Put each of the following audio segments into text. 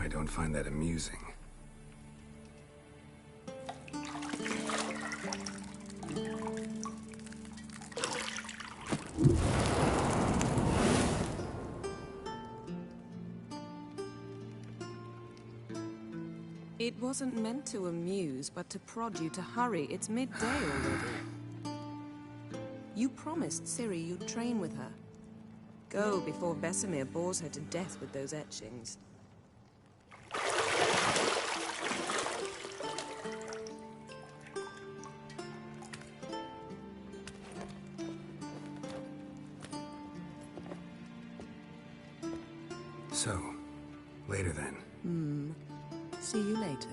I don't find that amusing. It wasn't meant to amuse, but to prod you to hurry. It's midday already. You promised Ciri you'd train with her. Go before Vesemir bores her to death with those etchings. So, later then. See you later.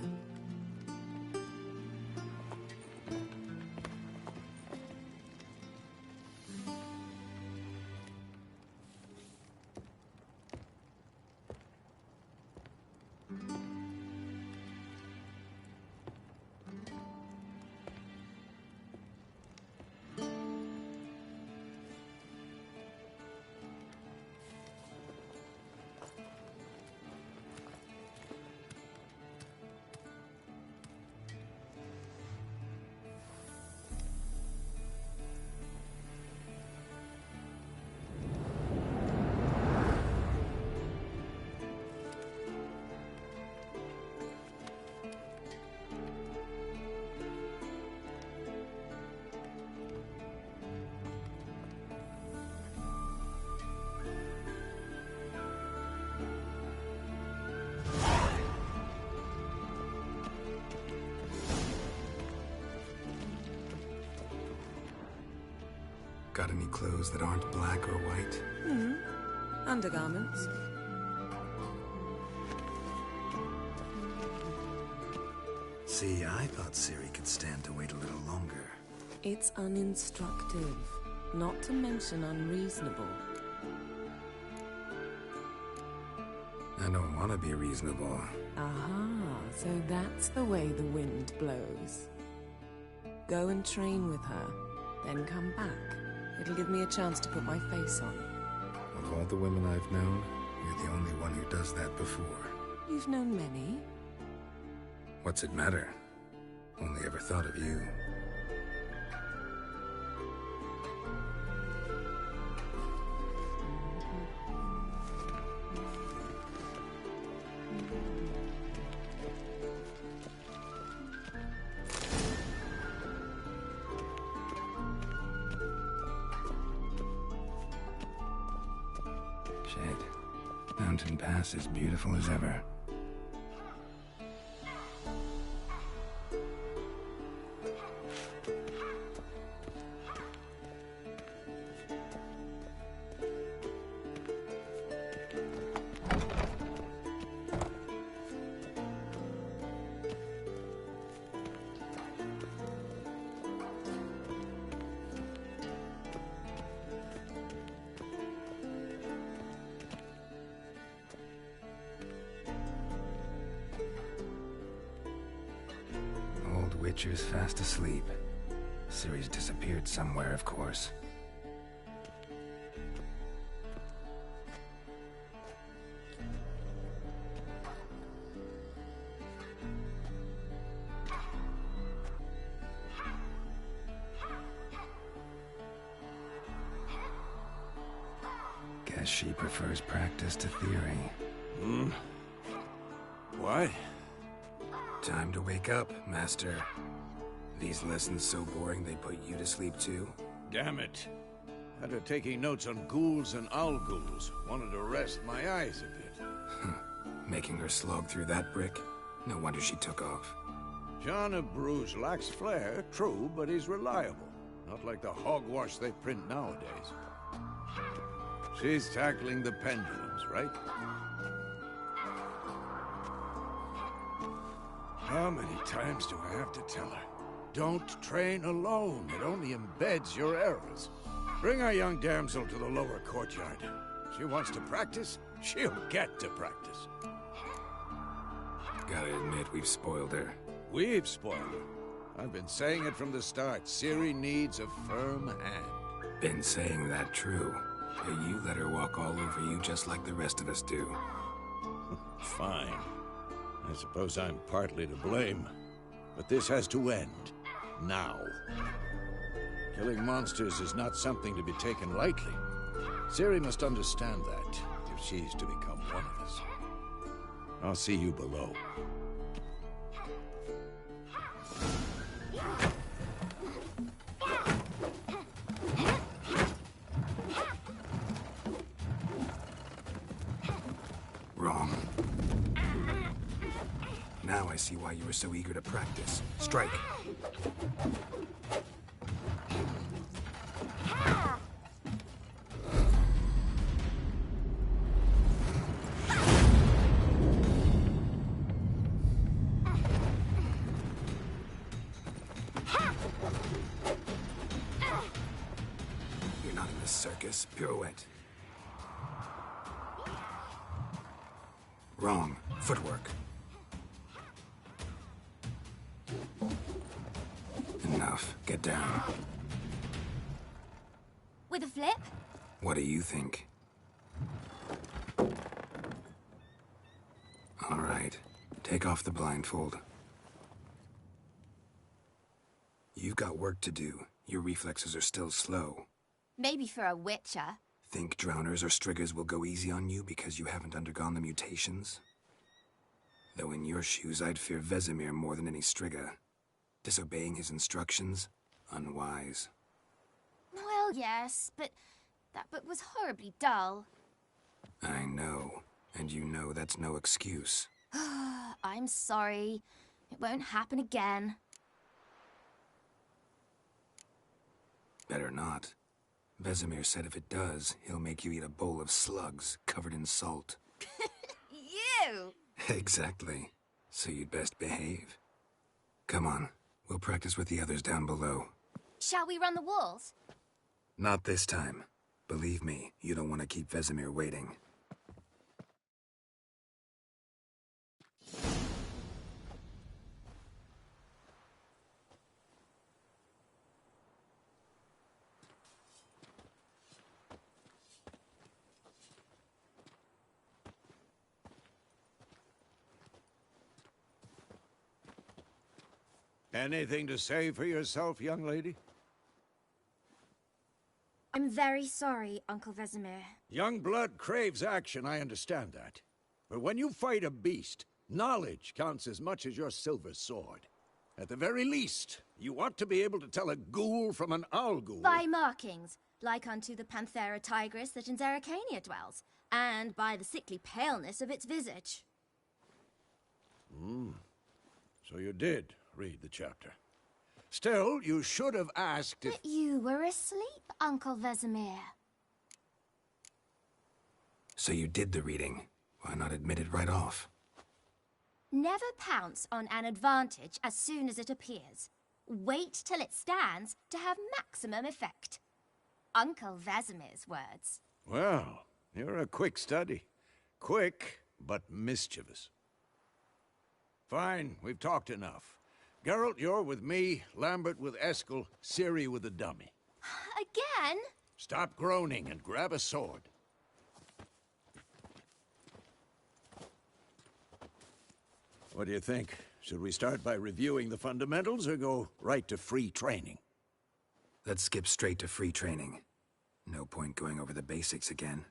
Got any clothes that aren't black or white? Undergarments. See, I thought Ciri could stand to wait a little longer. It's uninstructive, not to mention unreasonable. I don't want to be reasonable. Aha, so that's the way the wind blows. Go and train with her, then come back. It'll give me a chance to put my face on. Of all the women I've known, you're the only one who does that before. You've known many. What's it matter? Only ever thought of you. Shit. Mountain Pass is beautiful as ever. Witcher's fast asleep. Ciri's disappeared somewhere, of course. Guess she prefers practice to theory. What? Time to wake up, Master. These lessons so boring they put you to sleep too? Damn it. Had her taking notes on ghouls and owl ghouls. Wanted to rest my eyes a bit. Making her slog through that brick? No wonder she took off. John of Bruges lacks flair, true, but he's reliable. Not like the hogwash they print nowadays. She's tackling the pendulums, right? How many times do I have to tell her? Don't train alone. It only embeds your errors. Bring our young damsel to the lower courtyard. She wants to practice, she'll get to practice. Gotta admit, we've spoiled her. We've spoiled her. I've been saying it from the start. Ciri needs a firm hand. Been saying that true. But you let her walk all over you just like the rest of us do. Fine. I suppose I'm partly to blame, but this has to end. Now. Killing monsters is not something to be taken lightly. Ciri must understand that, if she's to become one of us. I'll see you below. Wrong. Now I see why you were so eager to practice. Strike. You're not in this circus. Pirouette. Wrong. Footwork. Enough. Get down. With a flip? What do you think? All right. Take off the blindfold. You've got work to do. Your reflexes are still slow. Maybe for a witcher. Think drowners or striggers will go easy on you because you haven't undergone the mutations? Though in your shoes, I'd fear Vesemir more than any strigger. Disobeying his instructions? Unwise. Well, yes, but that book was horribly dull. I know. And you know that's no excuse. I'm sorry. It won't happen again. Better not. Vesemir said if it does, he'll make you eat a bowl of slugs covered in salt. You! Exactly. So you'd best behave. Come on. We'll practice with the others down below. Shall we run the walls? Not this time. Believe me, you don't want to keep Vesemir waiting. Anything to say for yourself, young lady? I'm very sorry, Uncle Vesemir. Young blood craves action, I understand that. But when you fight a beast, knowledge counts as much as your silver sword. At the very least, you ought to be able to tell a ghoul from an owl ghoul. By markings, like unto the Panthera tigris that in Zerrikania dwells, and by the sickly paleness of its visage. So you did read the chapter. Still, you should have asked if... But you were asleep, Uncle Vesemir. So you did the reading. Why not admit it right off? Never pounce on an advantage as soon as it appears. Wait till it stands to have maximum effect. Uncle Vesemir's words. Well, you're a quick study. Quick, but mischievous. Fine, we've talked enough. Geralt, you're with me, Lambert with Eskel, Ciri with the dummy. Again? Stop groaning and grab a sword. What do you think? Should we start by reviewing the fundamentals or go right to free training? Let's skip straight to free training. No point going over the basics again.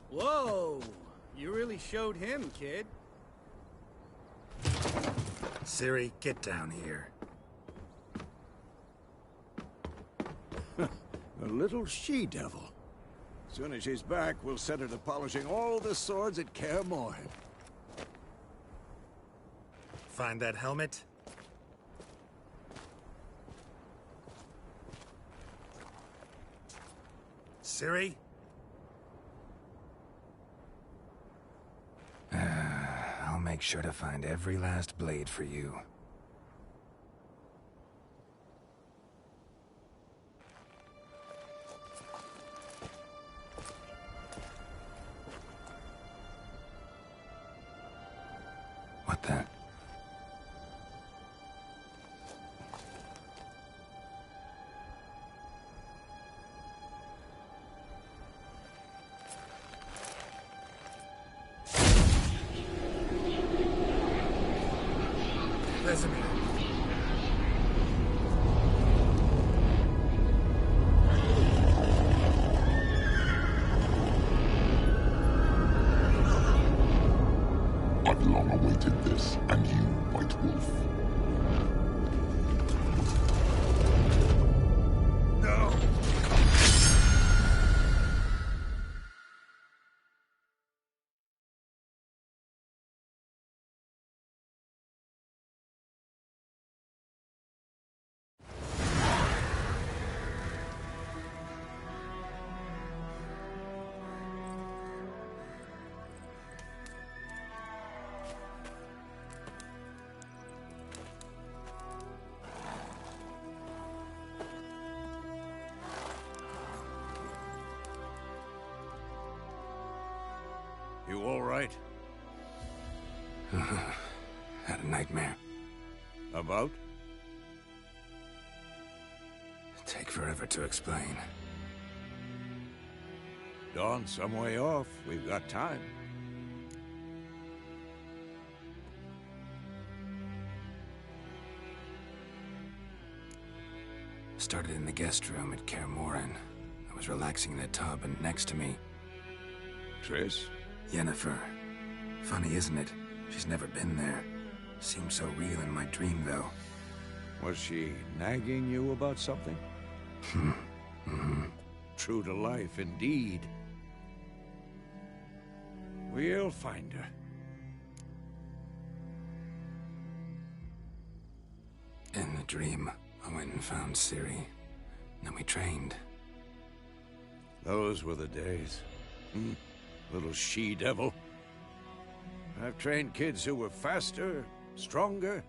Whoa! You really showed him, kid. Ciri, get down here. A little she-devil. Soon as she's back, we'll set her to polishing all the swords at Kaer Morhen. Find that helmet? Ciri? I'll make sure to find every last blade for you. What the? Vesemir. I've long awaited this, and you, White Wolf. No! You all right? Had a nightmare. About? Take forever to explain. Dawn's some way off. We've got time. Started in the guest room at Kaer Morhen. I was relaxing in the tub, and next to me, Triss? Yennefer. Funny, isn't it? She's never been there. Seemed so real in my dream, though. Was she nagging you about something? True to life, indeed. We'll find her. In the dream, I went and found Ciri. Then we trained. Those were the days. Little she-devil. I've trained kids who were faster, stronger,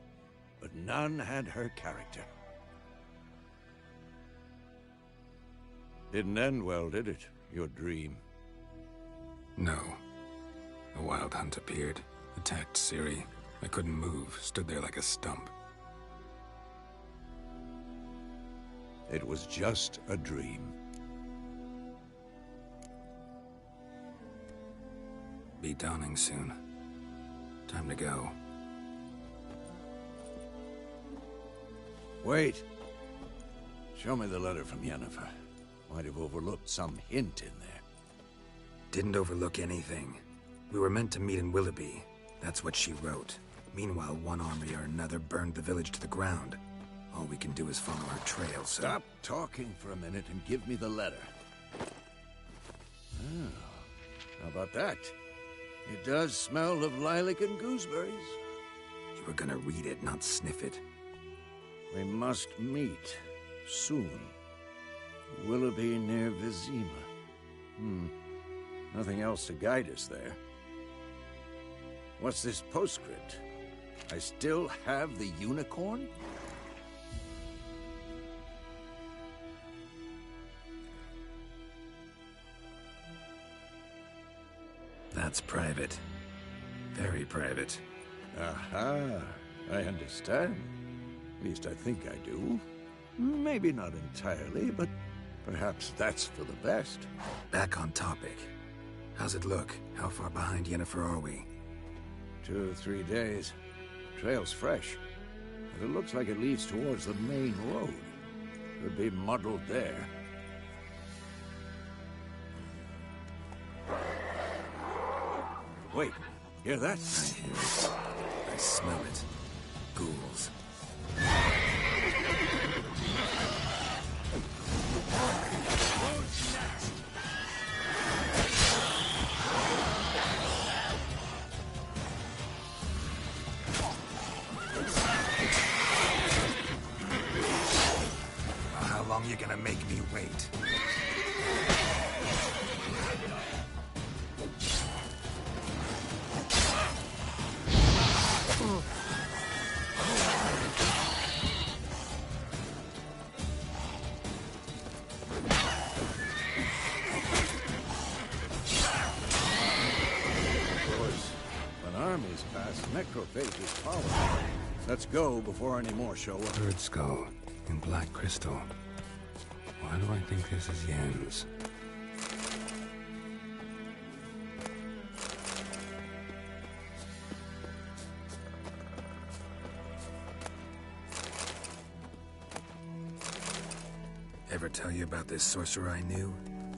but none had her character. Didn't end well, did it? Your dream? No. A wild hunt appeared, attacked Ciri. I couldn't move, stood there like a stump. It was just a dream. Be dawning soon. Time to go. Wait. Show me the letter from Yennefer. Might have overlooked some hint in there. Didn't overlook anything. We were meant to meet in Willoughby. That's what she wrote. Meanwhile, one army or another burned the village to the ground. All we can do is follow her trail, so... Stop talking for a minute and give me the letter. Oh, how about that? It does smell of lilac and gooseberries. You were gonna read it, not sniff it. We must meet. Soon. Willoughby near Vizima. Nothing else to guide us there. What's this postscript? I still have the unicorn? That's private. Very private. Aha, I understand. At least I think I do. Maybe not entirely, but perhaps that's for the best. Back on topic. How's it look? How far behind Yennefer are we? 2 or 3 days. Trail's fresh, but it looks like it leads towards the main road. Could be muddled there. Wait, hear that? I hear it. I smell it. Ghouls. How long you gonna make me wait? Necrophages follow. Let's go before any more show up. Bird skull in black crystal. Why do I think this is Yen's? Ever tell you about this sorcerer I knew?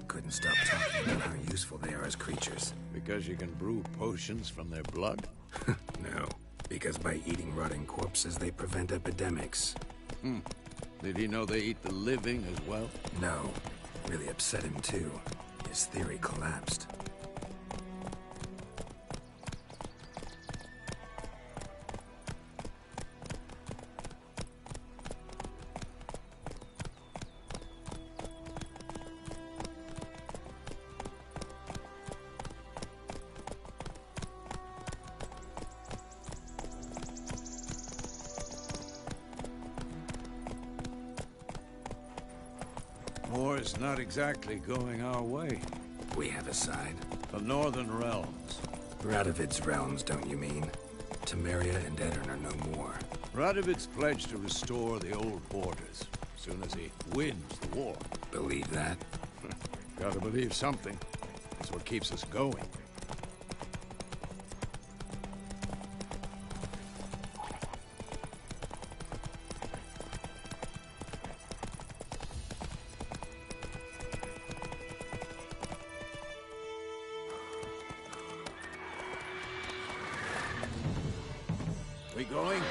Couldn't stop talking about how useful they are as creatures. Because you can brew potions from their blood? No, because by eating rotting corpses, they prevent epidemics. Did he know they eat the living as well? No, really upset him too. His theory collapsed. War's not exactly going our way. We have a side. The Northern Realms. Radovid's realms, don't you mean? Temeria and Edirn are no more. Radovid's pledged to restore the old borders, as soon as he wins the war. Believe that? Gotta believe something. That's what keeps us going. We going?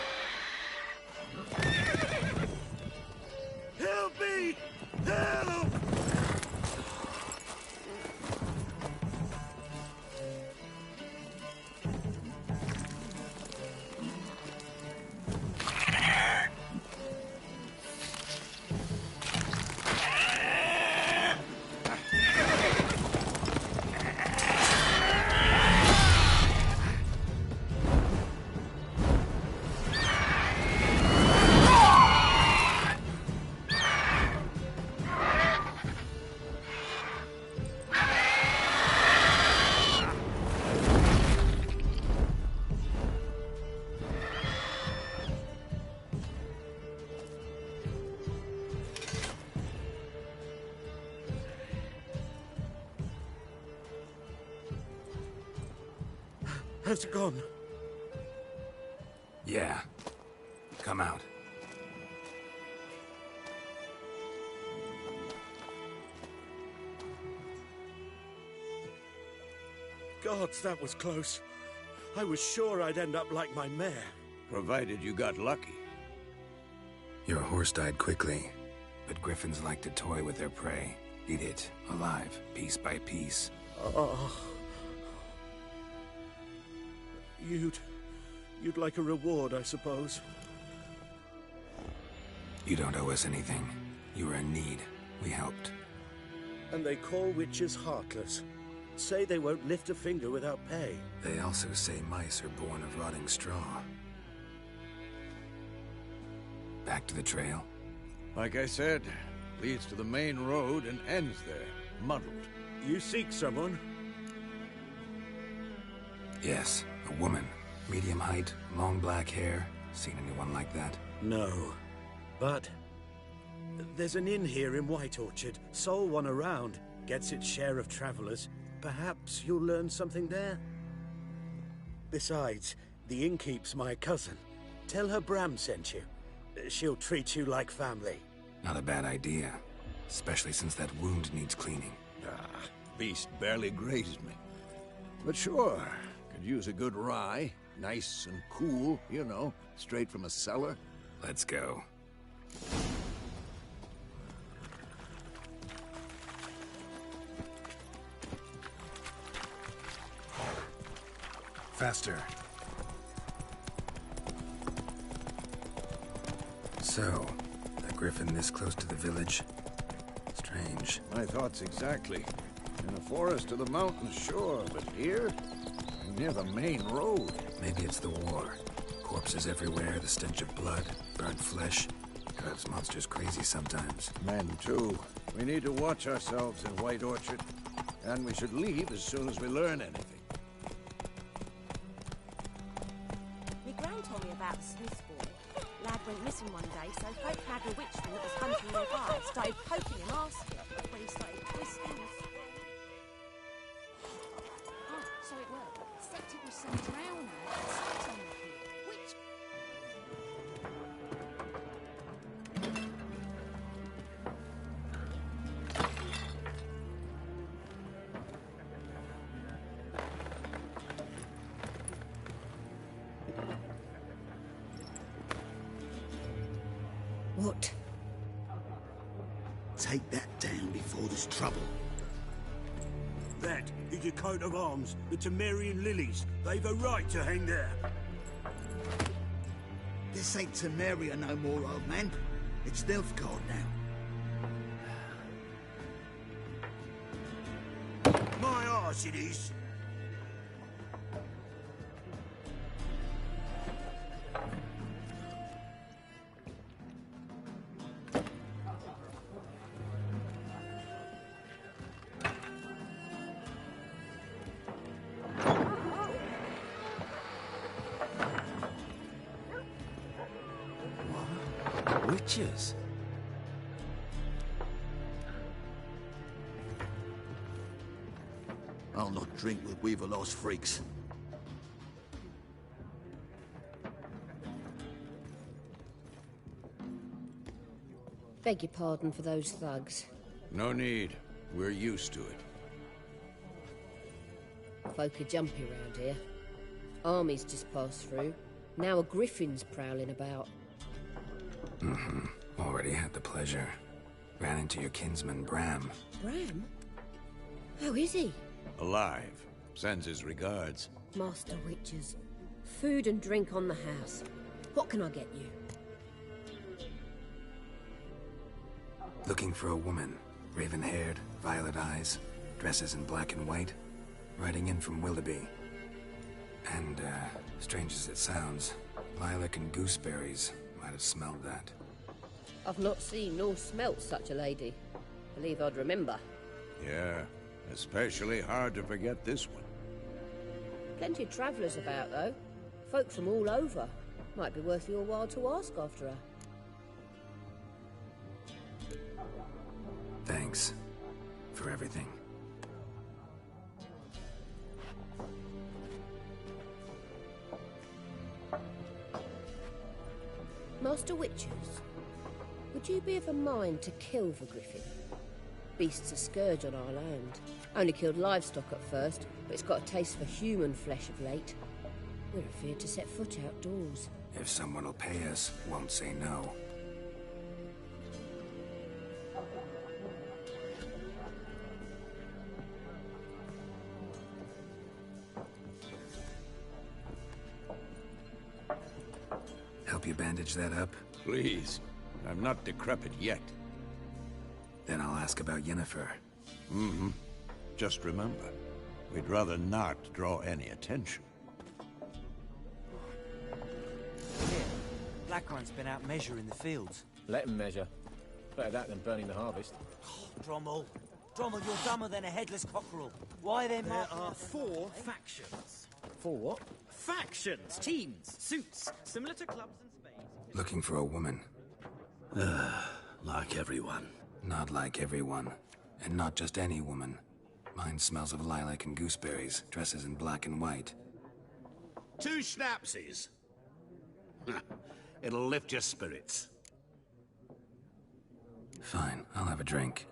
Help me! Help! Has it gone? Yeah. Come out. Gods, that was close. I was sure I'd end up like my mare. Provided you got lucky. Your horse died quickly, but griffins like to toy with their prey. Eat it, alive, piece by piece. Oh. You'd like a reward, I suppose. You don't owe us anything. You were in need. We helped. And they call witches heartless. Say they won't lift a finger without pay. They also say mice are born of rotting straw. Back to the trail? Like I said, leads to the main road and ends there, muddled. You seek someone? Yes, a woman. Medium height, long black hair. Seen anyone like that? No. But there's an inn here in White Orchard. Sole one around. Gets its share of travelers. Perhaps you'll learn something there? Besides, the innkeep's my cousin. Tell her Bram sent you. She'll treat you like family. Not a bad idea. Especially since that wound needs cleaning. Beast barely grazed me. But sure, could use a good rye. Nice and cool, you know, straight from a cellar. Let's go. Faster. So, a griffin this close to the village? Strange. My thoughts exactly. In the forest or the mountains, sure, but here? Near the main road. Maybe it's the war. Corpses everywhere, the stench of blood, burnt flesh. Drives monsters crazy sometimes. Men, too. We need to watch ourselves in White Orchard. And we should leave as soon as we learn anything. My gran told me about the Smith's boy. Lad went missing one day, so folk had a witchman that was hunting nearby. Started poking him, asking. When he started twisting. Oh, so it worked. Except it was some drowner. Sat on the field. Which... What? Take that down before there's trouble. That is your coat of arms, the Temerian lilies. They've a right to hang there. This ain't Temeria no more, old man. It's Nilfgaard now. My arse it is. Witches? I'll not drink with Weaverlost freaks. Beg your pardon for those thugs. No need. We're used to it. Folk are jumpy round here. Armies just passed through. Now a griffin's prowling about. Already had the pleasure. Ran into your kinsman, Bram. Bram? How is he? Alive. Sends his regards. Master Witches. Food and drink on the house. What can I get you? Looking for a woman. Raven-haired, violet eyes, dresses in black and white. Riding in from Willoughby. And, strange as it sounds, lilac and gooseberries might have smelled that. I've not seen nor smelt such a lady. Believe I'd remember. Yeah, especially hard to forget this one. Plenty of travellers about, though. Folk from all over. Might be worth your while to ask after her. Thanks. For everything. Master Witches, would you be of a mind to kill the griffin? Beast's a scourge on our land. Only killed livestock at first, but it's got a taste for human flesh of late. We're afeard to set foot outdoors. If someone will pay us, won't say no. Help you bandage that up? Please. I'm not decrepit yet. Then I'll ask about Yennefer. Just remember, we'd rather not draw any attention. Here, Blackrone's been out measuring the fields. Let him measure. Better that than burning the harvest. Drommel, you're dumber than a headless cockerel. Why then? There are 4 factions. 4 what? Factions, teams, suits, similar to clubs and spades. Looking for a woman. Like everyone. Not like everyone. And not just any woman. Mine smells of lilac and gooseberries, dresses in black and white. 2 schnapsies. It'll lift your spirits. Fine, I'll have a drink.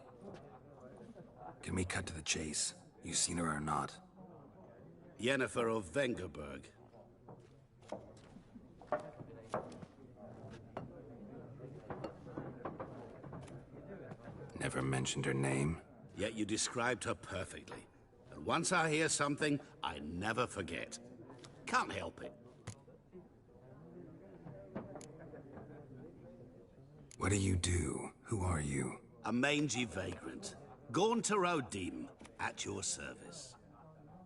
Can we cut to the chase? You seen her or not? Yennefer of Vengerberg. Never mentioned her name. Yet you described her perfectly. And once I hear something, I never forget. Can't help it. What do you do? Who are you? A mangy vagrant. Gaunter O'Dim, at your service.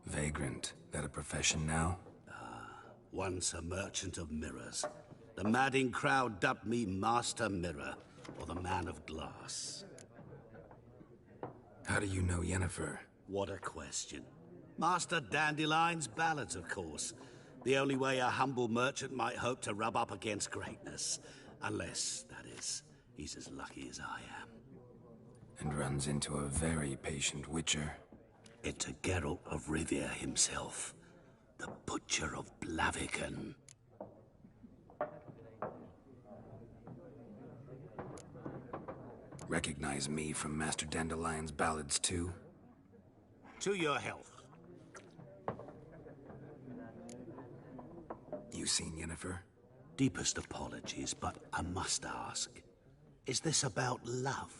Vagrant. That a profession now? Once a merchant of mirrors. The madding crowd dubbed me Master Mirror, or the Man of Glass. How do you know Yennefer? What a question. Master Dandelion's ballads, of course. The only way a humble merchant might hope to rub up against greatness. Unless, that is, he's as lucky as I am. And runs into a very patient witcher. Into Geralt of Rivia himself. The Butcher of Blaviken. Recognize me from Master Dandelion's ballads too? To your health. You seen Yennefer? Deepest apologies, but I must ask. Is this about love?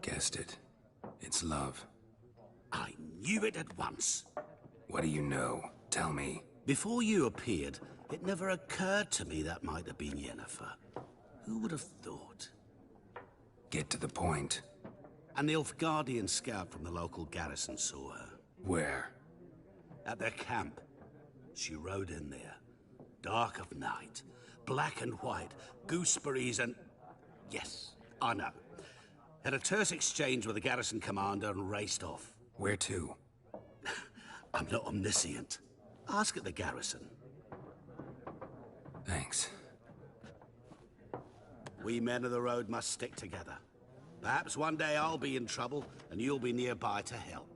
Guessed it. It's love. I knew it at once. What do you know? Tell me. Before you appeared, it never occurred to me that might have been Yennefer. Who would have thought? Get to the point. An Nilfgaardian scout from the local garrison saw her. Where? At their camp. She rode in there. Dark of night. Black and white. Gooseberries and... Yes, I know. Had a terse exchange with the garrison commander and raced off. Where to? I'm not omniscient. Ask at the garrison. Thanks. We men of the road must stick together. Perhaps one day I'll be in trouble and you'll be nearby to help.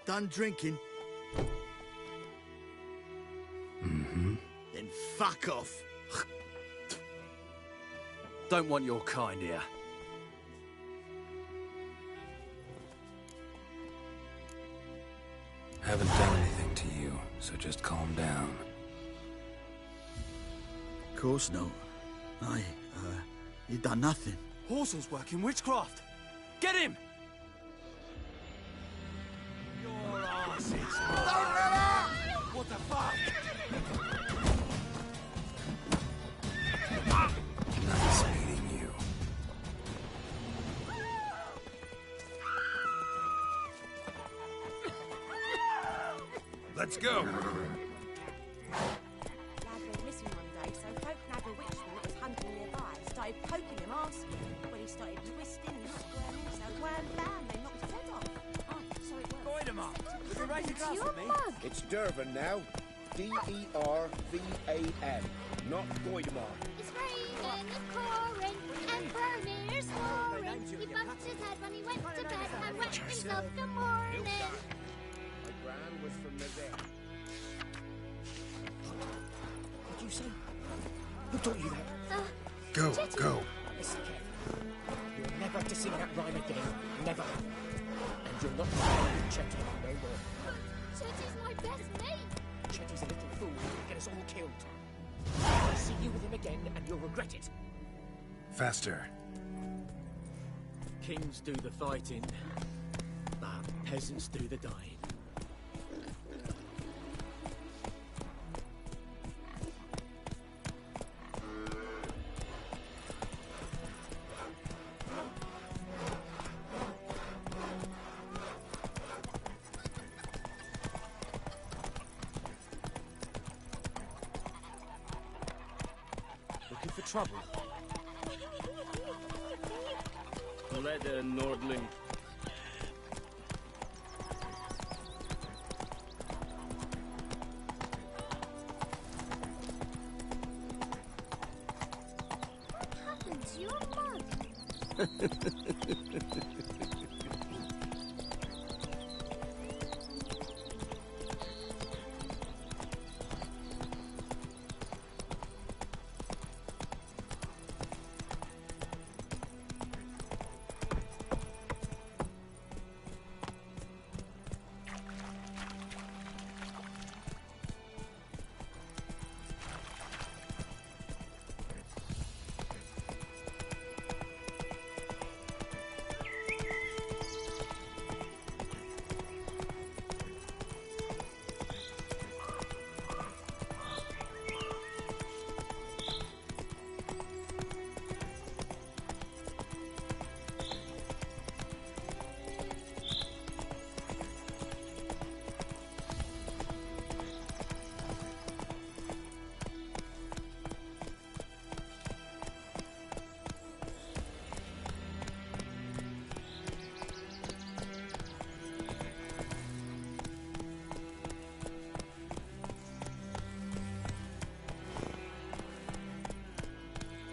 Done drinking? Mm-hmm. Then fuck off. Don't want your kind here. Haven't done anything to you, so just calm down. Of course not. You done nothing. Horsel's working witchcraft. Get him! Your ass is... What the fuck? Nice meeting you. Let's go. Lad went missing one day, so folk nabbed a witchman that was hunting nearby. Started poking him, asking. When he started twisting, he looked where him, so wham bam, they knocked his head off. Oh, so it worked. Void him up. With a razor glass at me. It's Dervan now. D-E-R-V-A-N, not Voidemar. It's raining, it's pouring, and Bernier's snoring. He bumped his head when he went to bed and wet himself the morning. My gran was from the dead. What did you say? Who taught you that? Go, go. Listen carefully. You're never to sing that rhyme again. Never. And you're not playing with Chetty no more. Chetty's my best mate. Chetty's a little fool who'll get us all killed. I'll see you with him again and you'll regret it. Faster. Kings do the fighting, but peasants do the dying. Looking for trouble? Leather Nordling. What happened to your mug?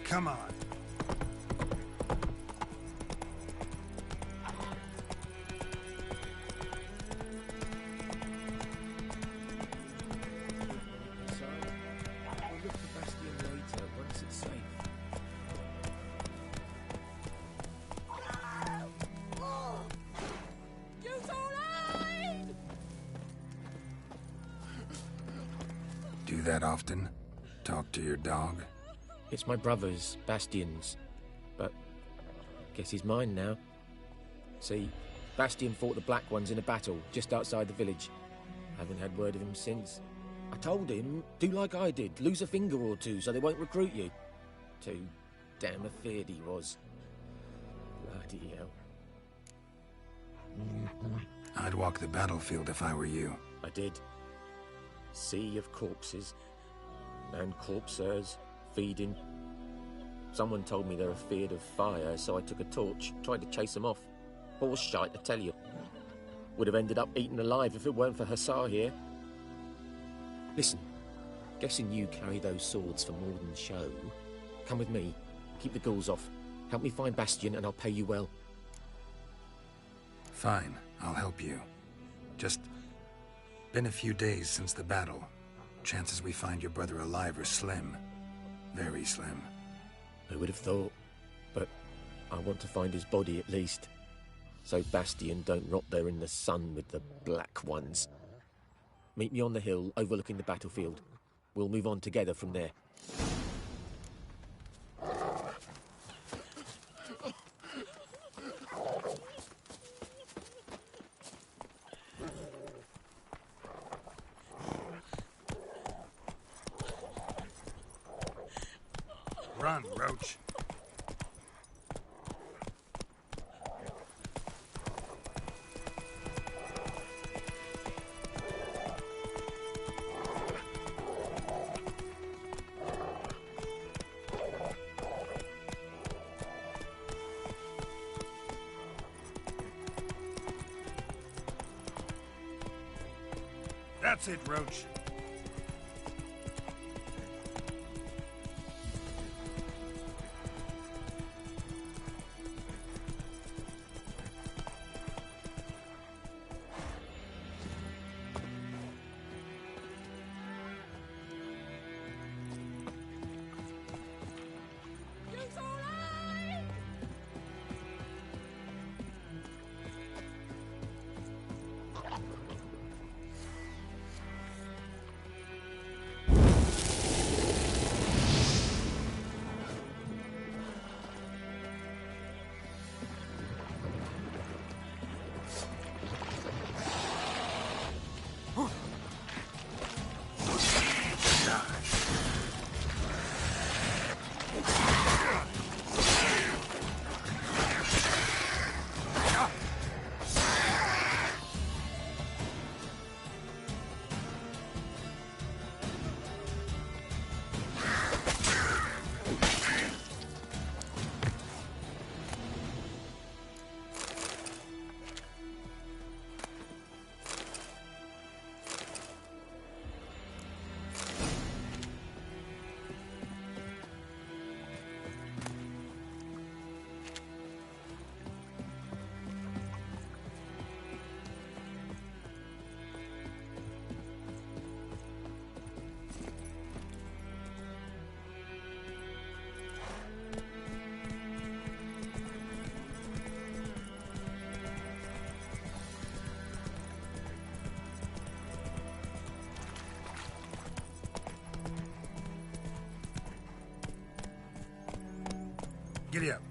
Come on. do that often? Talk to your dog? It's my brother's, Bastion's. But guess he's mine now. See, Bastion fought the Black Ones in a battle just outside the village. Haven't had word of him since. I told him, do like I did, lose a finger or two so they won't recruit you. Too damn afeard he was. Bloody hell. I'd walk the battlefield if I were you. I did. Sea of corpses. And corpsers, feeding. Someone told me they're afeard of fire, so I took a torch, tried to chase them off. Horse shite, I tell you. Would have ended up eaten alive if it weren't for Hussar here. Listen, guessing you carry those swords for more than show. Come with me, keep the ghouls off. Help me find Bastion and I'll pay you well. Fine, I'll help you. Just been a few days since the battle. Chances we find your brother alive are slim. Very slim. Who would have thought? But I want to find his body at least. So Bastion don't rot there in the sun with the Black Ones. Meet me on the hill overlooking the battlefield. We'll move on together from there. Run, Roach. That's it, Roach. Giddy up.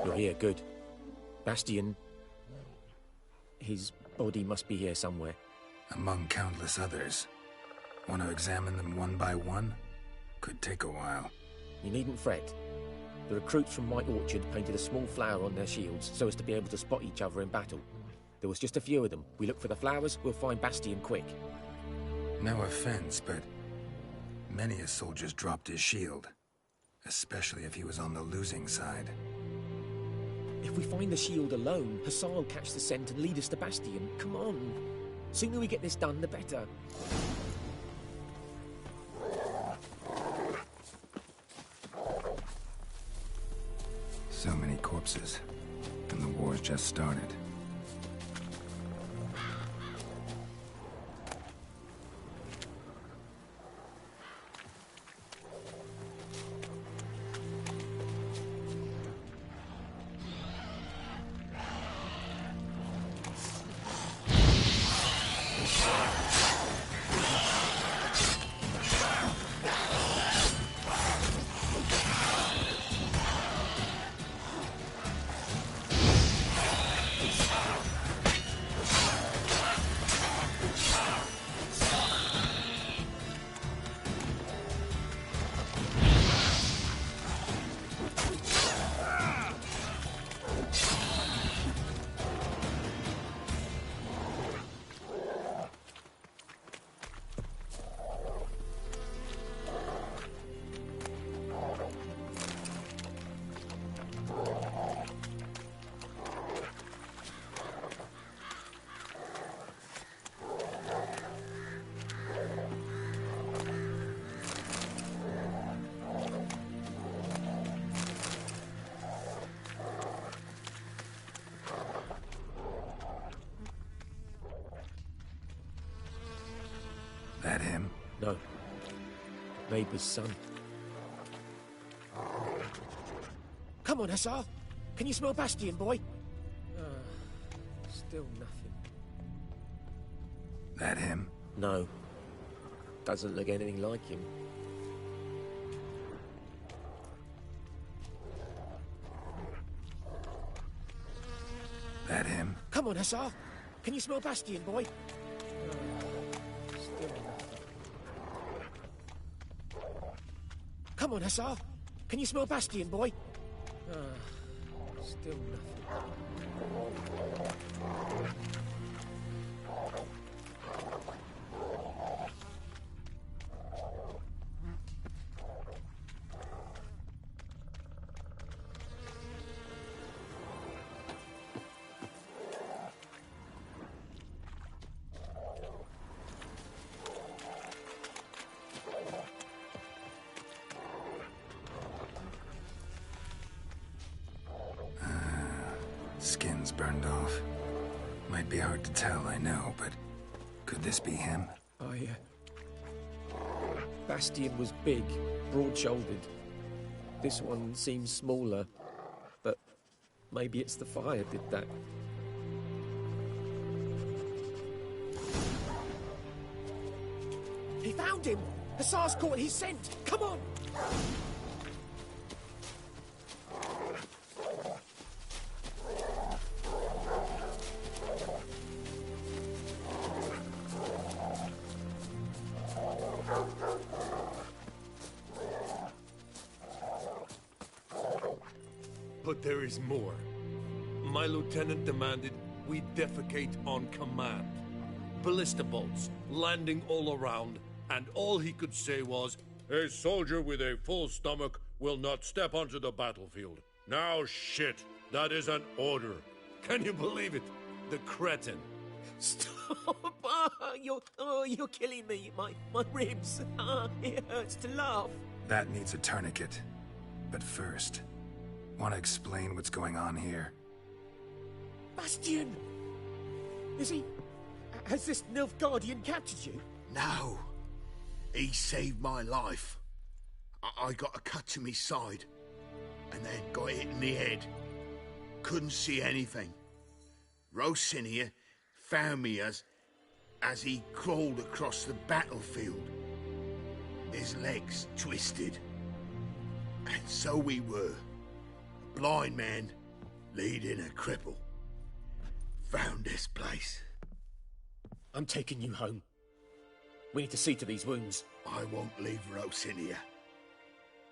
You're here, good. Bastion... his body must be here somewhere. Among countless others. Want to examine them one by one? Could take a while. You needn't fret. The recruits from White Orchard painted a small flower on their shields so as to be able to spot each other in battle. There was just a few of them. We look for the flowers, we'll find Bastion quick. No offense, but many a soldier's dropped his shield. Especially if he was on the losing side. If we find the shield alone, Hussar will catch the scent and lead us to Bastion. Come on. Sooner we get this done, the better. So many corpses. And the war's just started. That him? No. Neighbour's son. Come on, Hussar! Can you smell Bastion, boy? Still nothing. That him? No. Doesn't look anything like him. That him? Come on, Hussar! Can you smell Bastion, boy? Still nothing. Come on, Hussar! Can you smell Bastion, boy? Still nothing. Skin's burned off. Might be hard to tell, I know, but could this be him? Bastion was big, broad-shouldered. This one seems smaller, but maybe it's the fire did that. He found him! Hussar's caught his scent! Come on! But there is more. My lieutenant demanded we defecate on command. Ballista bolts, landing all around, and all he could say was, "A soldier with a full stomach will not step onto the battlefield." Now shit, that is an order. Can you believe it? The cretin. Stop! You're killing me. My ribs. It hurts to laugh. That needs a tourniquet. But first, want to explain what's going on here? Bastion! Is he... Has this Nilfgaardian captured you? No. He saved my life. I got a cut to my side, and then got hit in the head. Couldn't see anything. Rosinia found me as he crawled across the battlefield. His legs twisted. And so we were. A blind man leading a cripple. Found this place. I'm taking you home. We need to see to these wounds. I won't leave Rosinia.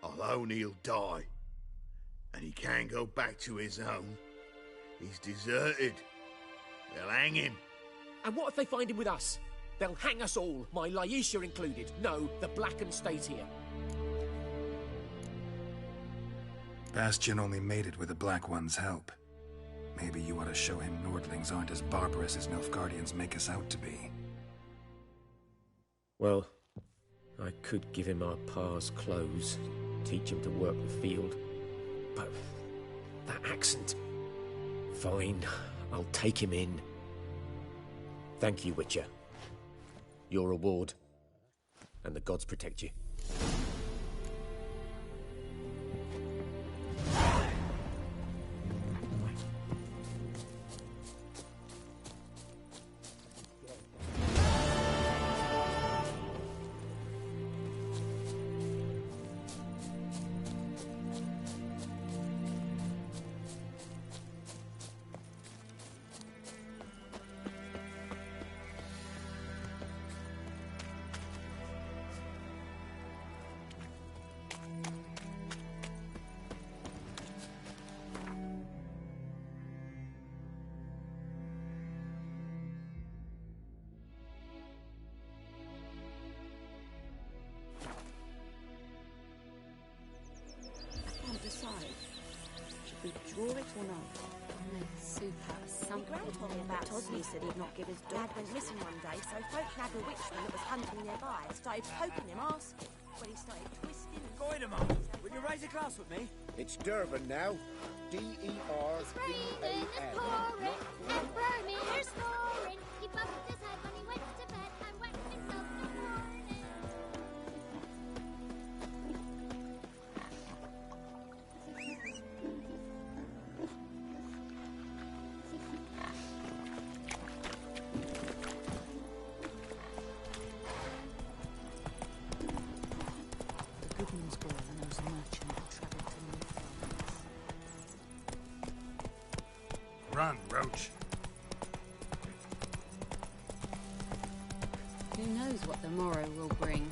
Alone he'll die. And he can't go back to his home. He's deserted. They'll hang him. And what if they find him with us? They'll hang us all, my Laisha included. No, the Blackened stayed here. Bastion only made it with the Black One's help. Maybe you ought to show him Nordlings aren't as barbarous as Nilfgaardians make us out to be. Well, I could give him our pa's clothes, teach him to work the field. But that accent... Fine, I'll take him in. Thank you, Witcher. Your reward. And the gods protect you. Should we draw it or not? Super. Some Gran told me about Tosmi said he'd not give his dog. Lad went missing one day, so folk nabbed a witchman that was hunting nearby. Started poking him, asking. When he started twisting... Goidemar, will you raise a glass with me? It's Dervan now. D-E-R-V-A-N. It's raining, it's pouring, and Vermeer's snoring. He bumped his head when he went to bed and wet himself in the morning. The Goodman's boy knows a merchant who travelled to New France. Run, Roach. Who knows what the morrow will bring?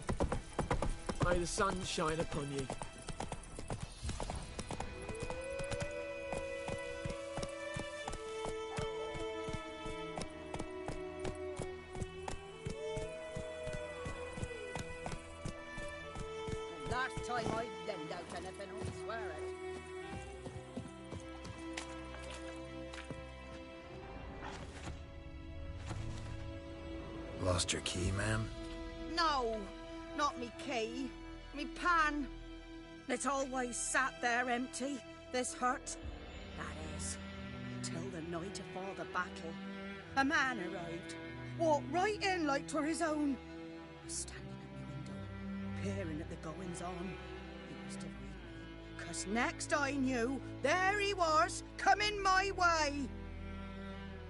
May the sun shine upon you. Last time I lend out anything, I'll swear it. Lost your key, ma'am? No, not me key. Me pan. It's always sat there empty, this hut. That is, till the night afore the battle. A man arrived, walked right in like 'twere his own. Was standing at me window, peering at the goings-on. He was to read me, 'cause next I knew, there he was, coming my way.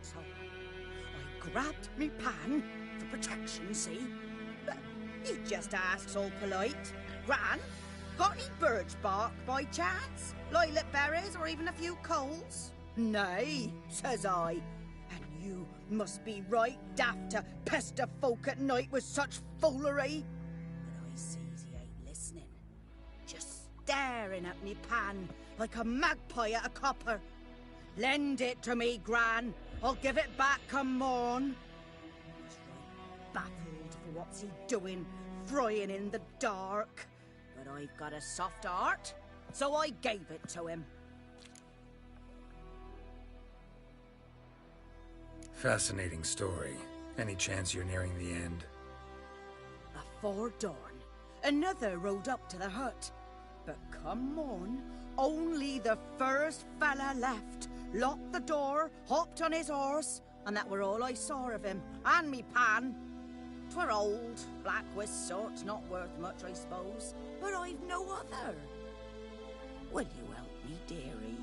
So, I grabbed me pan, for protection, see? But he just asks all polite, Gran, got any birch bark by chance? Lilac berries or even a few coals? Nay, says I. And you must be right daft to pester folk at night with such foolery. But I sees he ain't listening. Just staring at me pan like a magpie at a copper. Lend it to me, Gran. I'll give it back come morn. I was right baffled for what's he doing, frying in the dark. But I've got a soft heart, so I gave it to him. Fascinating story. Any chance you're nearing the end? Before dawn, another rode up to the hut. But come morn, only the first fella left, locked the door, hopped on his horse, and that were all I saw of him, and me pan. 'Twere old, black with sort, not worth much, I suppose, but I've no other. Will you help me, dearie?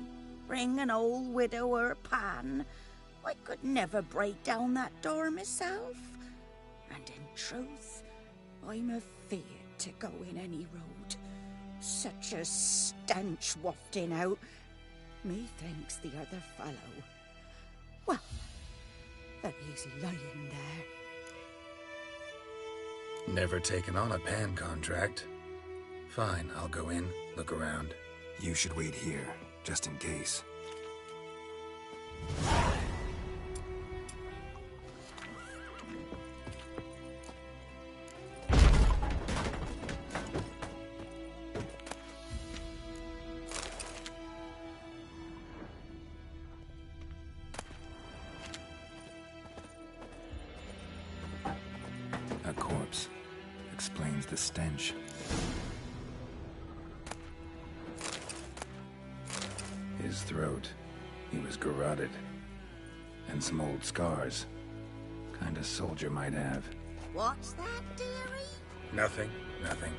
Bring an old widower pan? I could never break down that door myself. And in truth, I'm afeard to go in any road. Such a stench wafting out. Methinks the other fellow... Well, that he's lying there. Never taken on a pan contract. Fine, I'll go in, look around. You should wait here, just in case. the stench. His throat. He was garroted. And some old scars. Kind of soldier might have. What's that, dearie? Nothing. Nothing.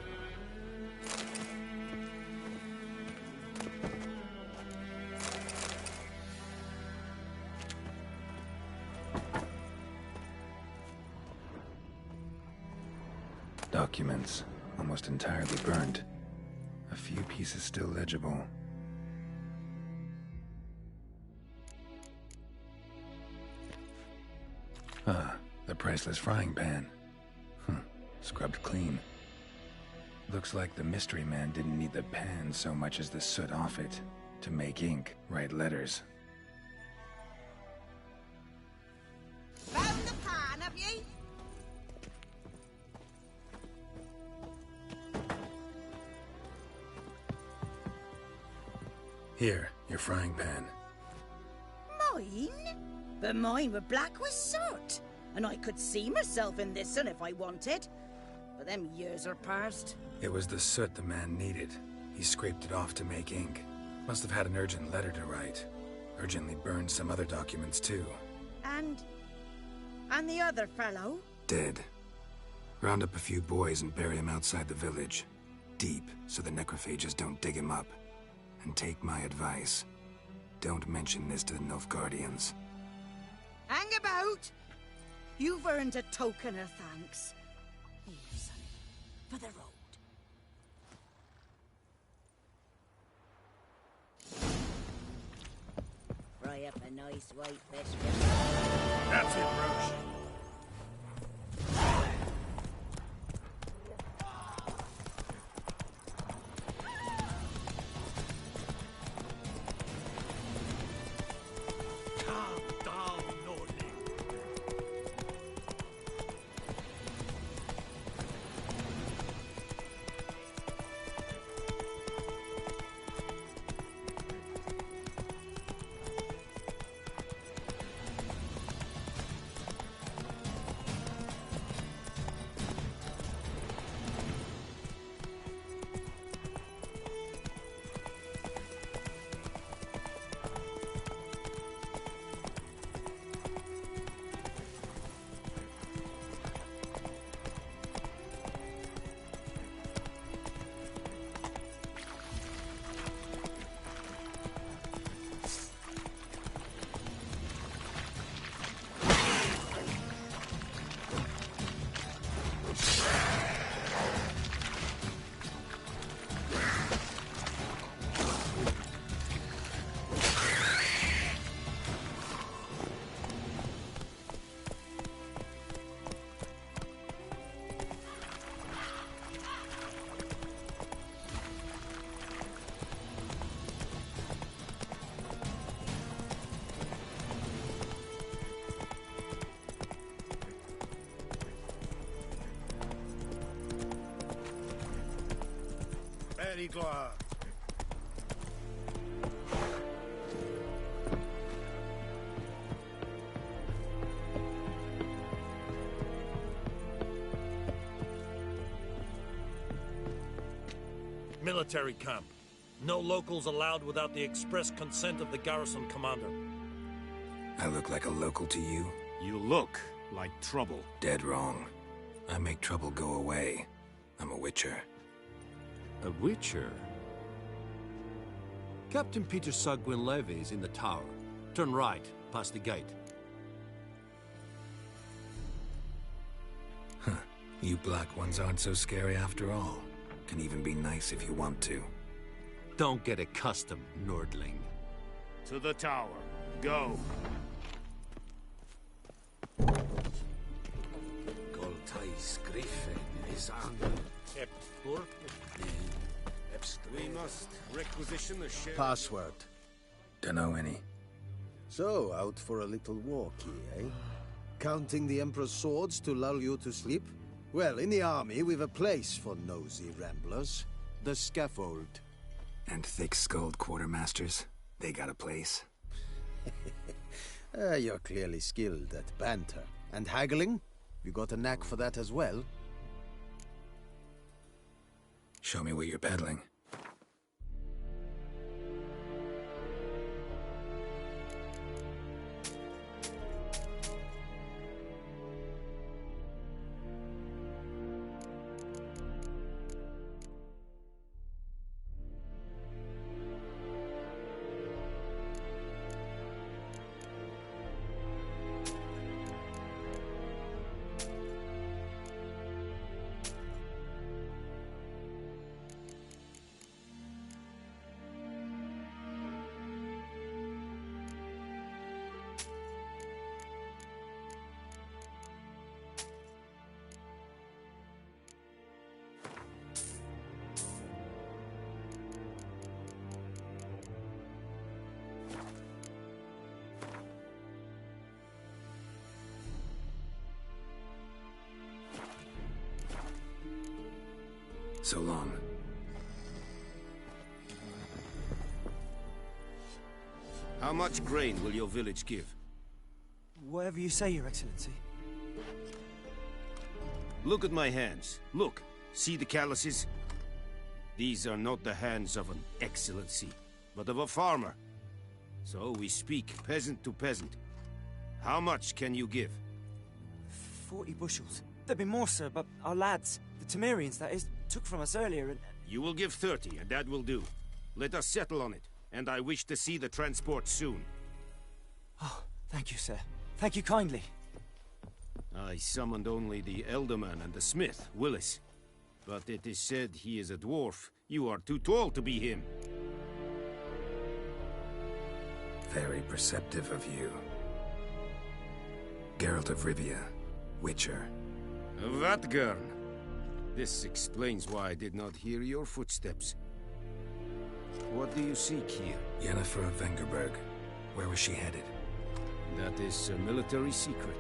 Documents. Almost entirely burnt. A few pieces still legible. Ah, the priceless frying pan. Scrubbed clean. Looks like the mystery man didn't need the pan so much as the soot off it. To make ink, write letters. Found the pan, have ye? Here, your frying pan. Mine? But mine were black with soot. And I could see myself in this one if I wanted. But them years are past. It was the soot the man needed. He scraped it off to make ink. Must have had an urgent letter to write. Urgently burned some other documents too. And the other fellow? Dead. Round up a few boys and bury him outside the village. Deep, so the necrophages don't dig him up. And take my advice. Don't mention this to the Nilfgaardians. Hang about! You've earned a token of thanks. Here, sonny, for the road. Fry up a nice white biscuit. That's it, Roche. Very glad. Military camp. No locals allowed without the express consent of the garrison commander. I look like a local to you? You look like trouble. Dead wrong. I make trouble go away. I'm a witcher. A witcher? Captain Peter Saar Gwynleve is in the tower. Turn right, past the gate. Huh. You black ones aren't so scary after all. Can even be nice if you want to. Don't get accustomed, Nordling. To the tower. Go. We must requisition the ship. Password. Dunno any. So, out for a little walkie, eh? Counting the Emperor's swords to lull you to sleep? Well, in the army, we've a place for nosy ramblers. The scaffold. And thick-skulled quartermasters. They got a place. You're clearly skilled at banter. And haggling? You got a knack for that as well? Show me what you're peddling. So long. How much grain will your village give? Whatever you say, Your Excellency. Look at my hands. Look. See the calluses? These are not the hands of an excellency, but of a farmer. So we speak peasant to peasant. How much can you give? 40 bushels. There'd be more, sir, but our lads, the Temerians, that is, took from us earlier and... You will give 30, and that will do. Let us settle on it, and I wish to see the transport soon. Oh, thank you, sir. Thank you kindly. I summoned only the Elderman and the smith, Willis. But it is said he is a dwarf. You are too tall to be him. Very perceptive of you. Geralt of Rivia, Witcher. Vatgern. This explains why I did not hear your footsteps. What do you seek here? Yennefer of Vengerberg. Where was she headed? That is a military secret.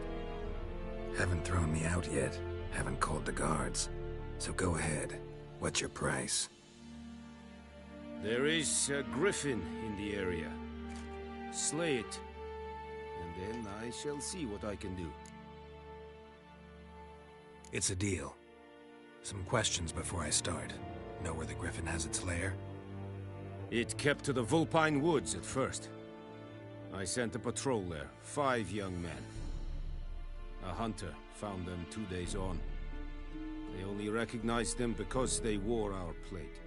Haven't thrown me out yet. Haven't called the guards. So go ahead. What's your price? There is a griffin in the area. Slay it, and then I shall see what I can do. It's a deal. Some questions before I start. Know where the griffin has its lair? It kept to the Vulpine Woods at first. I sent a patrol there, 5 young men. A hunter found them 2 days on. They only recognized them because they wore our plate.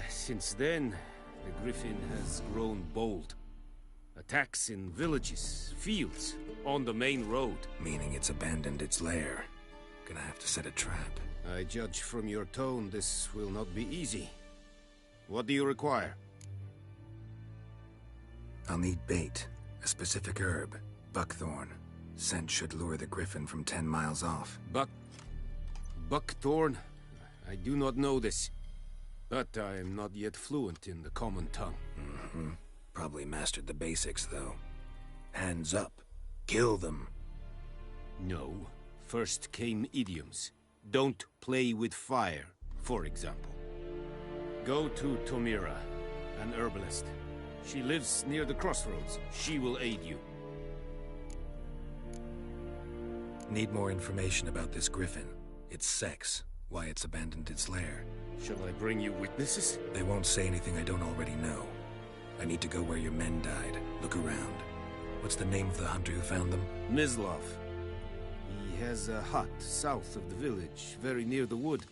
Since then, the griffin has grown bold. Attacks in villages, fields, on the main road. Meaning it's abandoned its lair. Gonna have to set a trap. I judge from your tone this will not be easy. What do you require? I'll need bait. A specific herb. Buckthorn. Scent should lure the griffin from 10 miles off. Buckthorn? I do not know this. But I am not yet fluent in the common tongue. Mm-hmm. Probably mastered the basics, though. Hands up. Kill them. No. First came idioms. Don't play with fire, for example. Go to Tomira, an herbalist. She lives near the crossroads. She will aid you. Need more information about this griffin. Its sex. Why it's abandoned its lair. Shall I bring you witnesses? They won't say anything I don't already know. I need to go where your men died. Look around. What's the name of the hunter who found them? Mislav. He has a hut south of the village, very near the wood.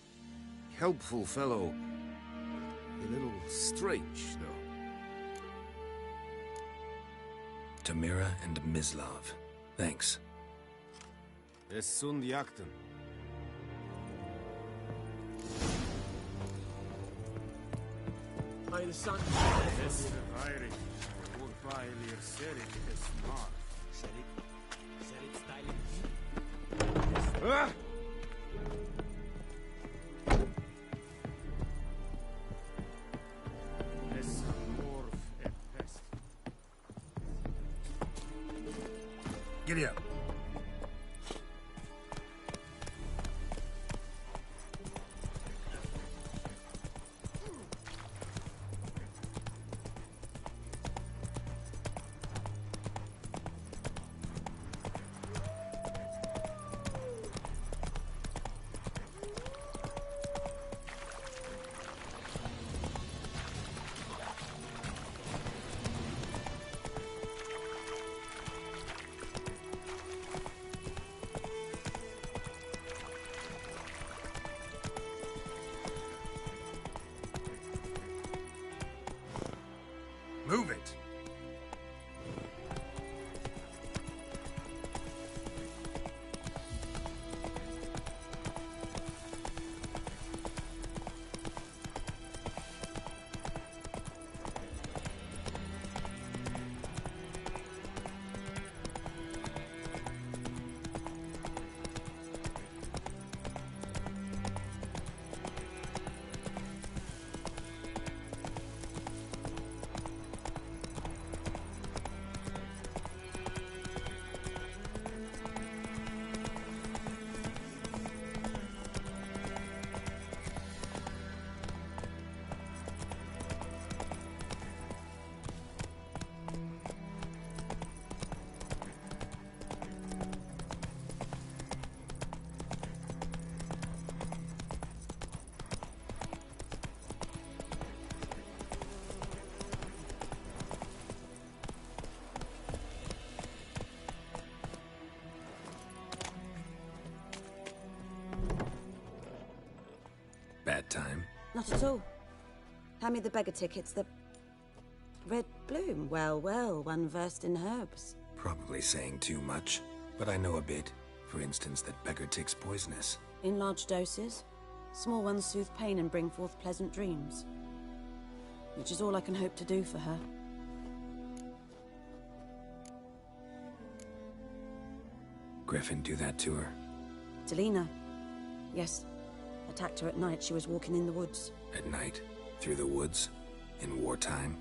Helpful fellow. A little strange, though. Tomira and Mislav. Thanks. Es sunt jakten. May the sun... Giddy up. Not at all. Hand me the beggar tickets, the... Red bloom. Well, well, one versed in herbs. Probably saying too much, but I know a bit. For instance, that beggar tick's poisonous. In large doses. Small ones soothe pain and bring forth pleasant dreams. Which is all I can hope to do for her. Griffin do that to her? Delina. Yes. Attacked her at night. She was walking in the woods. At night? Through the woods? In wartime?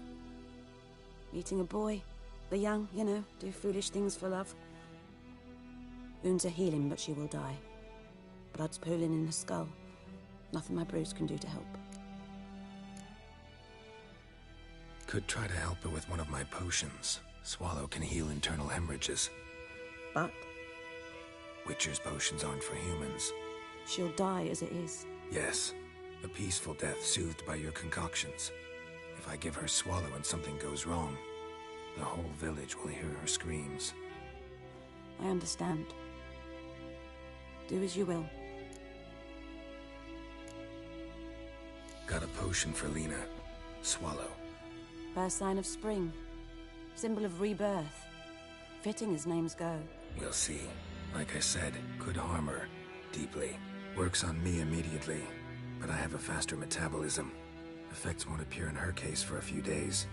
Meeting a boy. The young, you know, do foolish things for love. Wounds are healing, but she will die. Blood's pooling in her skull. Nothing my brews can do to help. Could try to help her with one of my potions. Swallow can heal internal hemorrhages. But? Witcher's potions aren't for humans. She'll die as it is. Yes. A peaceful death soothed by your concoctions. If I give her Swallow and something goes wrong, the whole village will hear her screams. I understand. Do as you will. Got a potion for Lena. Swallow. First sign of spring. Symbol of rebirth. Fitting as names go. We'll see. Like I said, could harm her. Deeply. Works on me immediately. But I have a faster metabolism. Effects won't appear in her case for a few days.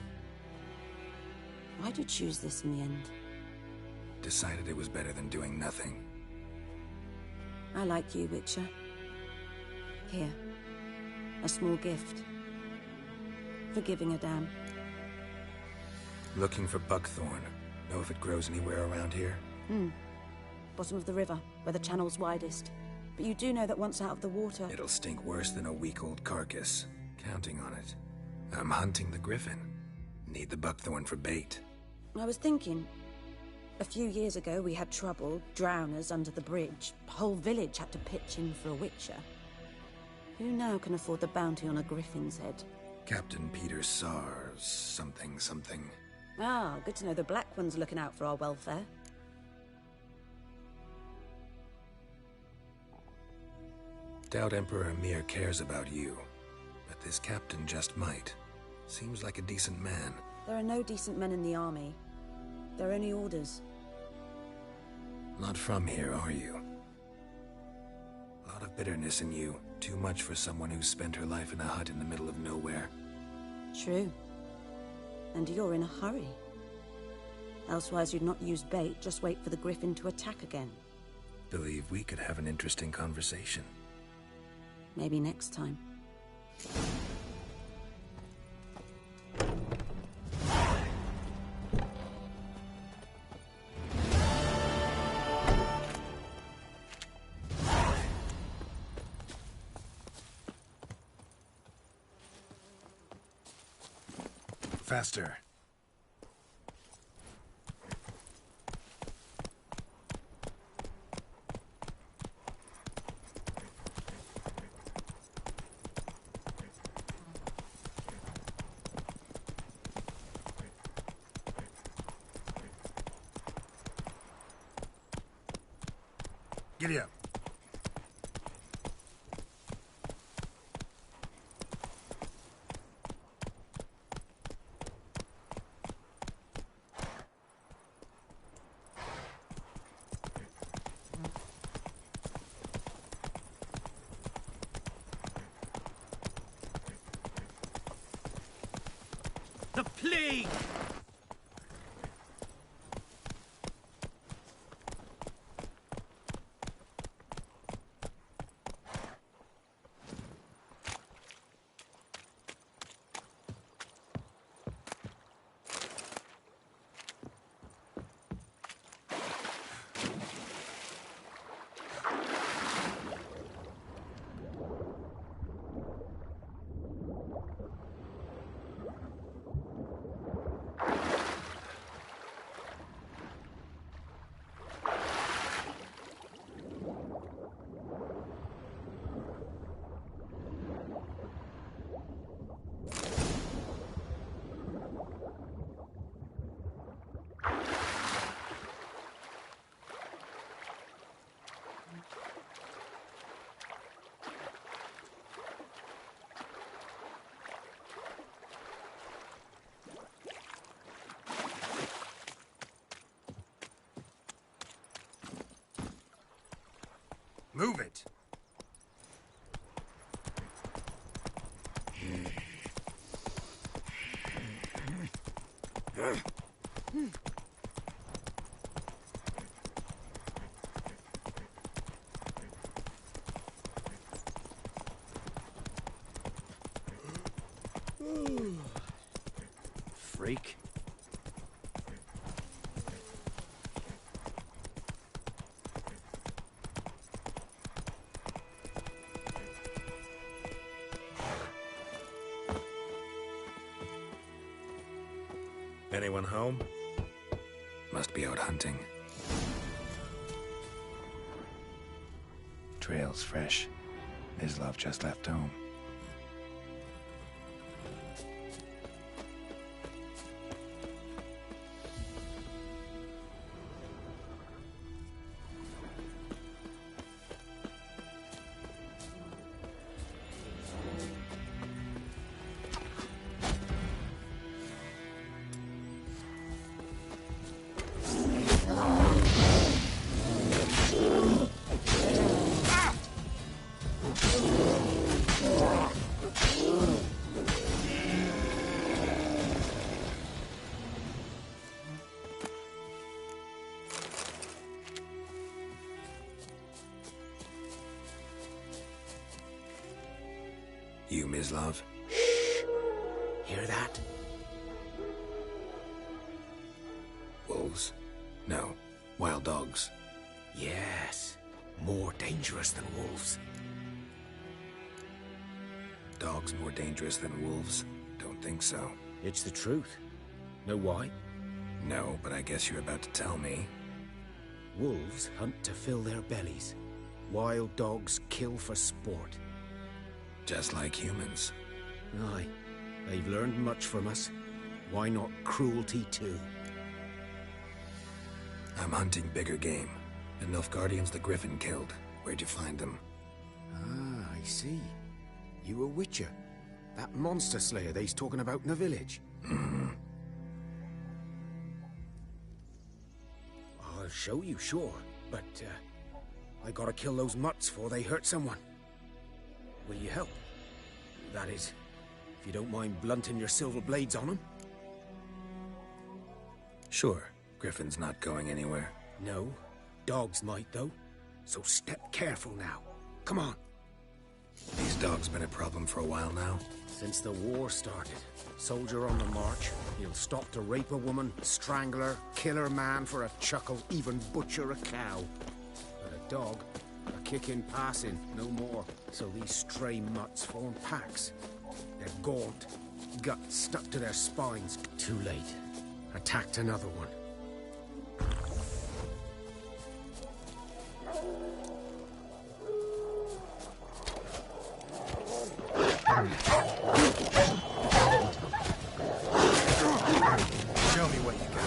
Why'd you choose this in the end? Decided it was better than doing nothing. I like you, Witcher. Here. A small gift. For giving a damn. Looking for buckthorn. Know if it grows anywhere around here? Bottom of the river, where the channel's widest. But you do know that once out of the water... It'll stink worse than a week-old carcass. Counting on it. I'm hunting the griffin. Need the buckthorn for bait. I was thinking... A few years ago, we had trouble, drowners under the bridge. The whole village had to pitch in for a witcher. Who now can afford the bounty on a griffin's head? Captain Peter Sars... something. Ah, good to know the Black One's looking out for our welfare. Doubt Emperor Emir cares about you. But this captain just might. Seems like a decent man. There are no decent men in the army. They're only orders. Not from here, are you? A lot of bitterness in you. Too much for someone who's spent her life in a hut in the middle of nowhere. True. And you're in a hurry. Elsewise you'd not use bait, just wait for the griffin to attack again. Believe we could have an interesting conversation. Maybe next time. Faster. Giddy up. The plague! Move it! Freak. Anyone home? Must be out hunting. Trail's fresh. Mislav just left home. You, Mislav? Hear that? Wolves? No. Wild dogs. Yes. More dangerous than wolves. Dogs more dangerous than wolves? Don't think so. It's the truth. Know why? No, but I guess you're about to tell me. Wolves hunt to fill their bellies. Wild dogs kill for sport. Just like humans. Aye. They've learned much from us. Why not cruelty too? I'm hunting bigger game. The Nilfgaardians the Griffin killed. Where'd you find them? Ah, I see. You a witcher. That monster slayer they's talking about in the village. Mm-hmm. I'll show you, sure. But, I gotta kill those mutts before they hurt someone. Will you help? That is, if you don't mind blunting your silver blades on them. Sure. Griffin's not going anywhere. No. Dogs might, though. So step careful now. Come on. These dogs been a problem for a while now? Since the war started. Soldier on the march. He'll stop to rape a woman, strangle her, kill her man for a chuckle, even butcher a cow. But a dog, a kick in passing, no more. So these stray mutts form packs. They're gaunt, guts stuck to their spines. Too late. Attacked another one. Show me what you got.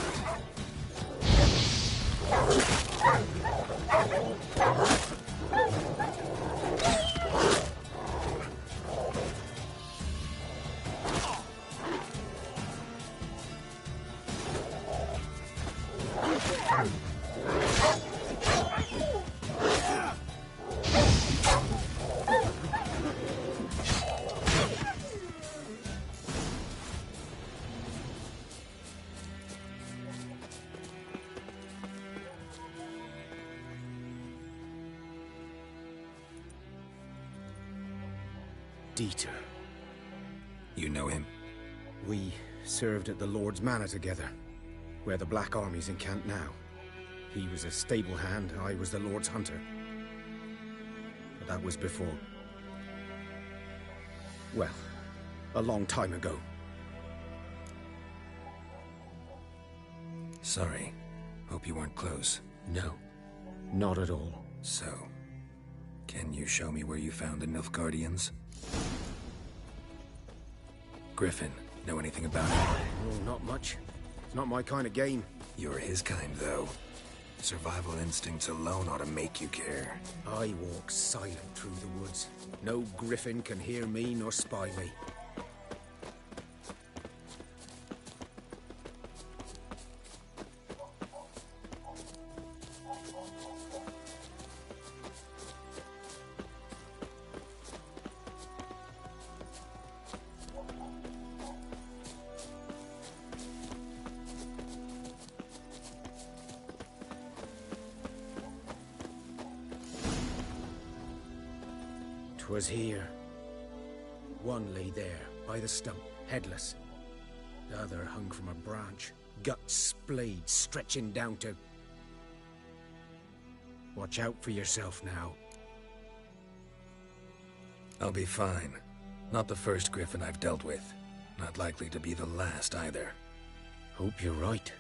Dieter. You know him? We served at the Lord's Manor together, where the Black Army's encamped now. He was a stable hand, I was the Lord's hunter. But that was before. Well, a long time ago. Sorry. Hope you weren't close. No, not at all. So, can you show me where you found the Nilfgaardians? Griffin, know anything about him? Oh, not much. It's not my kind of game. You're his kind, though. Survival instincts alone ought to make you care. I walk silent through the woods. No griffin can hear me nor spy me. 'Twas here. One lay there, by the stump, headless. The other hung from a branch, guts splayed, stretching down to... Watch out for yourself now. I'll be fine. Not the first griffin I've dealt with. Not likely to be the last either. Hope you're right.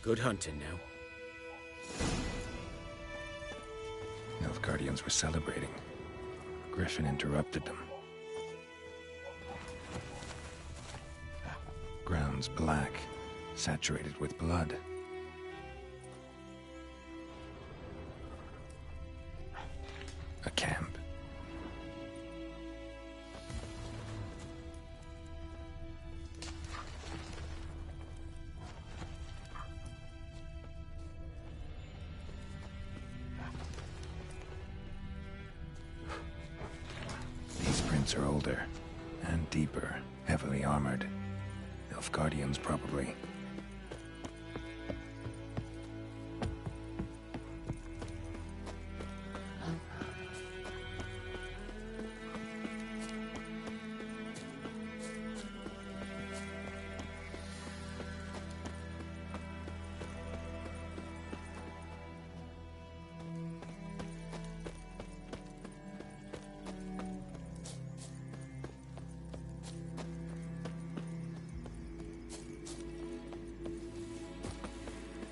Good hunting now. Nilfgaardians were celebrating. Griffin interrupted them. Ground's black, saturated with blood. A camp. These prints are older and deeper, heavily armored. Nilfgaardians, probably.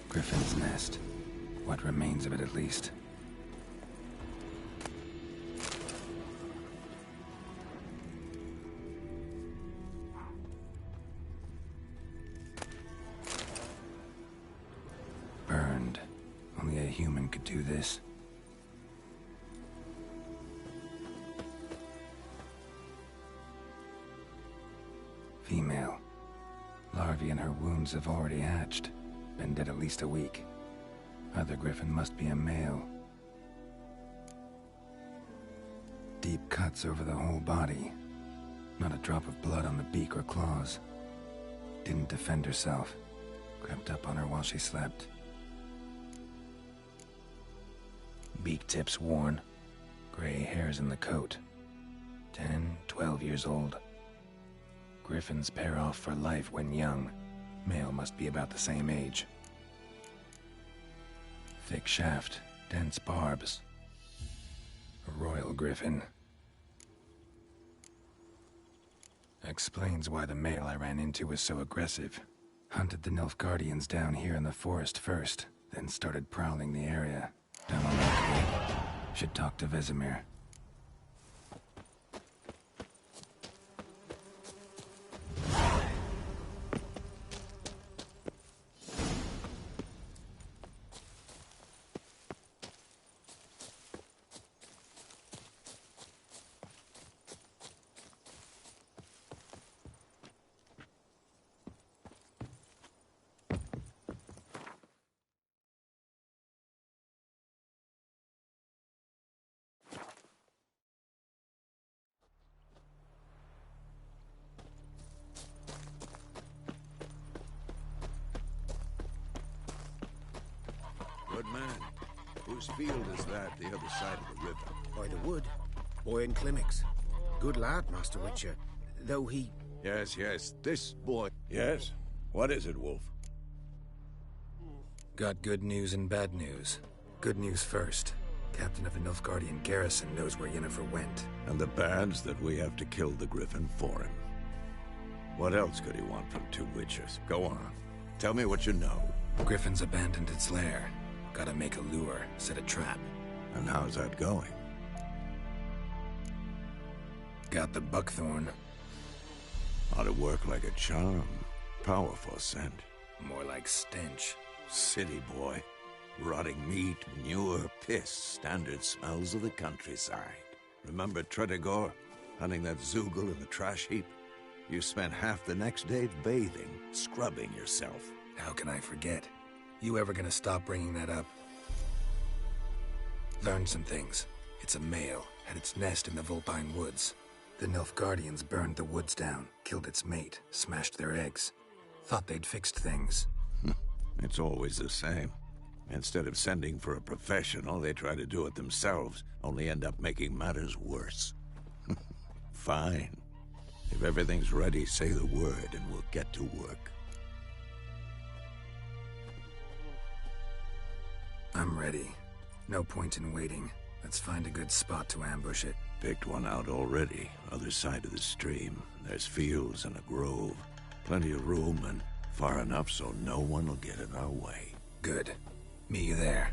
Griffin's nest. What remains of it, at least. Burned. Only a human could do this. Female. Larvae in her wounds have already hatched. Been dead at least a week. Other griffin must be a male. Deep cuts over the whole body. Not a drop of blood on the beak or claws. Didn't defend herself. Crept up on her while she slept. Beak tips worn. Gray hairs in the coat. 10, 12 years old. Griffins pair off for life when young. Male must be about the same age. Thick shaft, dense barbs. A royal griffin. Explains why the male I ran into was so aggressive. Hunted the Nilfgaardians down here in the forest first, then started prowling the area. Done all that good. Should talk to Vesemir. Good man. Whose field is that, the other side of the river? By the wood. Boy in Climmix. Good lad, Master Witcher. Though he... Yes, this boy. Yes? What is it, Wolf? Got good news and bad news. Good news first. Captain of the Nilfgaardian garrison knows where Yennefer went. And the bad's that we have to kill the Griffin for him. What else could he want from two Witchers? Go on. Tell me what you know. Griffin's abandoned its lair. Gotta make a lure, set a trap. And how's that going? Got the buckthorn. Ought to work like a charm. Powerful scent. More like stench. City boy. Rotting meat, manure, piss. Standard smells of the countryside. Remember Tretogor? Hunting that Zoogle in the trash heap? You spent half the next day bathing, scrubbing yourself. How can I forget? You ever gonna stop bringing that up? Learned some things. It's a male, had its nest in the Vulpine Woods. The Nilfgaardians burned the woods down, killed its mate, smashed their eggs. Thought they'd fixed things. It's always the same. Instead of sending for a professional, they try to do it themselves, only end up making matters worse. Fine. If everything's ready, say the word and we'll get to work. I'm ready. No point in waiting. Let's find a good spot to ambush it. Picked one out already, other side of the stream. There's fields and a grove. Plenty of room and far enough so no one will get in our way. Good. Meet you there.